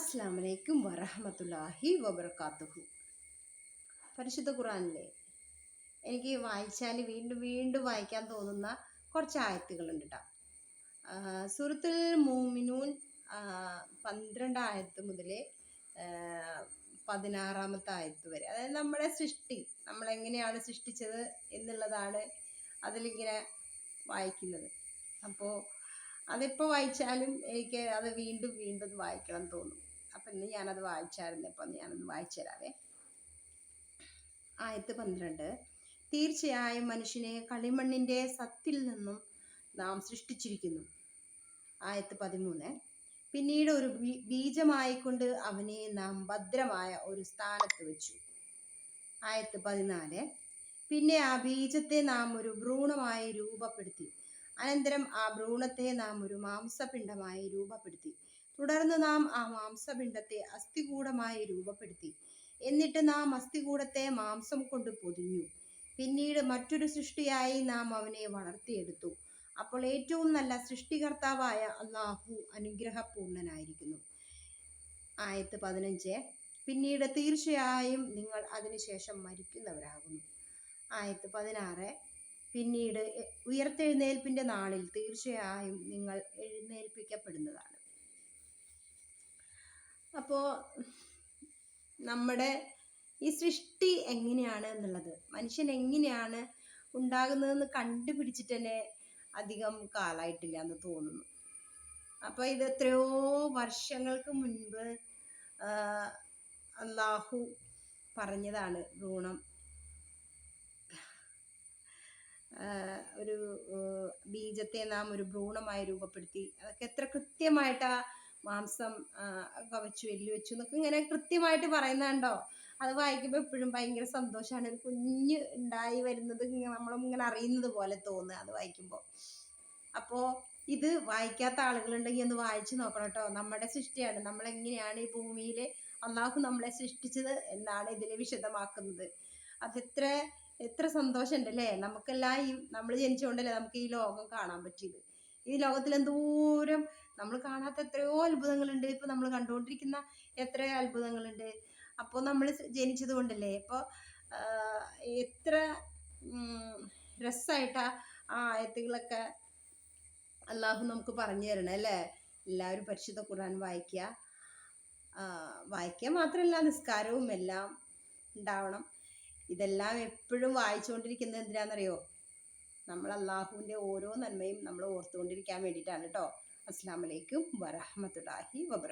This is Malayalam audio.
അസ്സലാമു അലൈക്കും വറഹ്മത്തുള്ളാഹി വബറകാതുഹു. പരിശുദ്ധ ഖുർആനിലെ എനിക്ക് വായിച്ചാൽ വീണ്ടും വീണ്ടും വായിക്കാൻ തോന്നുന്ന കുറച്ച് ആയത്തുകളുണ്ട് കേട്ടോ. സൂറത്തുൽ മുഅ്മിനൂൻ 12 ആയത്ത് മുതൽ 16 ആയത്ത് വരെ, അതായത് നമ്മുടെ സൃഷ്ടി, നമ്മളെങ്ങനെയാണ് സൃഷ്ടിച്ചത് എന്നുള്ളതാണ് അതിലിങ്ങനെ വായിക്കുന്നത്. അപ്പോൾ അതിപ്പോൾ വായിച്ചാലും എനിക്ക് അത് വീണ്ടും വീണ്ടും വായിക്കണം തോന്നും. അപ്പം ഇന്ന് ഞാനത് വായിച്ചായിരുന്നു. അപ്പം ഞാനൊന്ന് വായിച്ചു തരാവേ. ആയത്ത് 12. തീർച്ചയായും മനുഷ്യനെ കളിമണ്ണിൻ്റെ സത്തിൽ നിന്നും നാം സൃഷ്ടിച്ചിരിക്കുന്നു. ആയത്ത് 13. പിന്നീട് ഒരു ബീജമായിക്കൊണ്ട് അവനെ നാം ഭദ്രമായ ഒരു സ്ഥാനത്ത് വെച്ചു. ആയത്ത് 14. പിന്നെ ആ ബീജത്തെ നാം ഒരു ഭ്രൂണമായി രൂപപ്പെടുത്തി. അനന്തരം ആ ഭ്രൂണത്തെ നാം ഒരു മാംസപിണ്ഡമായി രൂപപ്പെടുത്തി. തുടർന്ന് നാം ആ മാംസപിണ്ഡത്തെ അസ്ഥികൂടമായി രൂപപ്പെടുത്തി. എന്നിട്ട് നാം അസ്ഥികൂടത്തെ മാംസം കൊണ്ട് പൊതിഞ്ഞു. പിന്നീട് മറ്റൊരു സൃഷ്ടിയായി നാം അവനെ വളർത്തിയെടുത്തു. അപ്പോൾ ഏറ്റവും നല്ല സൃഷ്ടികർത്താവായ അല്ലാഹു അനുഗ്രഹപൂർണനായിരിക്കുന്നു. ആയത്ത് 15. പിന്നീട് തീർച്ചയായും നിങ്ങൾ അതിനുശേഷം മരിക്കുന്നവരാകുന്നു. ആയത്ത് 16. പിന്നീട് ഉയർത്തെഴുന്നേൽപ്പിൻ്റെ നാളിൽ തീർച്ചയായും നിങ്ങൾ എഴുന്നേൽപ്പിക്കപ്പെടുന്നതാണ്. അപ്പോൾ നമ്മുടെ ഈ സൃഷ്ടി എങ്ങനെയാണ് എന്നുള്ളത്, മനുഷ്യൻ എങ്ങനെയാണ് ഉണ്ടാകുന്നതെന്ന് കണ്ടുപിടിച്ചിട്ട് തന്നെ അധികം കാലമായിട്ടില്ല എന്ന് തോന്നുന്നു. അപ്പോൾ ഇത് എത്രയോ വർഷങ്ങൾക്ക് മുൻപ് അല്ലാഹു പറഞ്ഞതാണ്. ഭ്രൂണം ഒരു ബീജത്തെ നാം ഒരു ഭ്രൂണമായി രൂപപ്പെടുത്തി. അതൊക്കെ എത്ര കൃത്യമായിട്ടാ മാംസം കവച്ചു എല്ല് വെച്ചു എന്നൊക്കെ ഇങ്ങനെ കൃത്യമായിട്ട് പറയുന്നുണ്ടോ. അത് വായിക്കുമ്പോൾ എപ്പോഴും ഭയങ്കര സന്തോഷമാണ്. ഒരു കുഞ്ഞ് ഉണ്ടായി വരുന്നത് നമ്മളിങ്ങനെ അറിയുന്നത് പോലെ തോന്നുക അത് വായിക്കുമ്പോൾ. അപ്പോൾ ഇത് വായിക്കാത്ത ആളുകളുണ്ടെങ്കിൽ ഒന്ന് വായിച്ചു നോക്കണം കേട്ടോ. നമ്മുടെ സൃഷ്ടിയാണ്, നമ്മളെങ്ങനെയാണ് ഈ ഭൂമിയിൽ അല്ലാഹു നമ്മളെ സൃഷ്ടിച്ചത് എന്നാണ് ഇതിൽ വിശദമാക്കുന്നത്. എത്ര സന്തോഷമുണ്ട് അല്ലേ. നമുക്കെല്ലാം ഈ നമ്മൾ ജനിച്ചുകൊണ്ടല്ലേ നമുക്ക് ഈ ലോകം കാണാൻ പറ്റിയത്. ഈ ലോകത്തിൽ എന്തോരം നമ്മൾ കാണാത്ത എത്രയോ അത്ഭുതങ്ങളുണ്ട്. ഇപ്പം നമ്മൾ കണ്ടുകൊണ്ടിരിക്കുന്ന എത്രയോ അത്ഭുതങ്ങളുണ്ട്. അപ്പോൾ നമ്മൾ ജനിച്ചത് കൊണ്ടല്ലേ. ഇപ്പോൾ എത്ര രസമായിട്ടാ ആ ആയത്തുകളൊക്കെ അല്ലാഹു നമുക്ക് പറഞ്ഞു തരണം അല്ലേ. എല്ലാവരും പരിശുദ്ധ ഖുർആൻ വായിക്കുക മാത്രമല്ല നിസ്കാരവും എല്ലാം ഉണ്ടാവണം. ഇതെല്ലാം എപ്പോഴും വായിച്ചുകൊണ്ടിരിക്കുന്നത് എന്തിനാണെന്നറിയോ? നമ്മൾ അല്ലാഹുവിൻ്റെ ഓരോ നന്മയും നമ്മൾ ഓർത്തുകൊണ്ടിരിക്കാൻ വേണ്ടിയിട്ടാണ് കേട്ടോ. അസ്സലാമു അലൈക്കും വറഹ്മത്തുള്ളാഹി വബറകാതുഹു.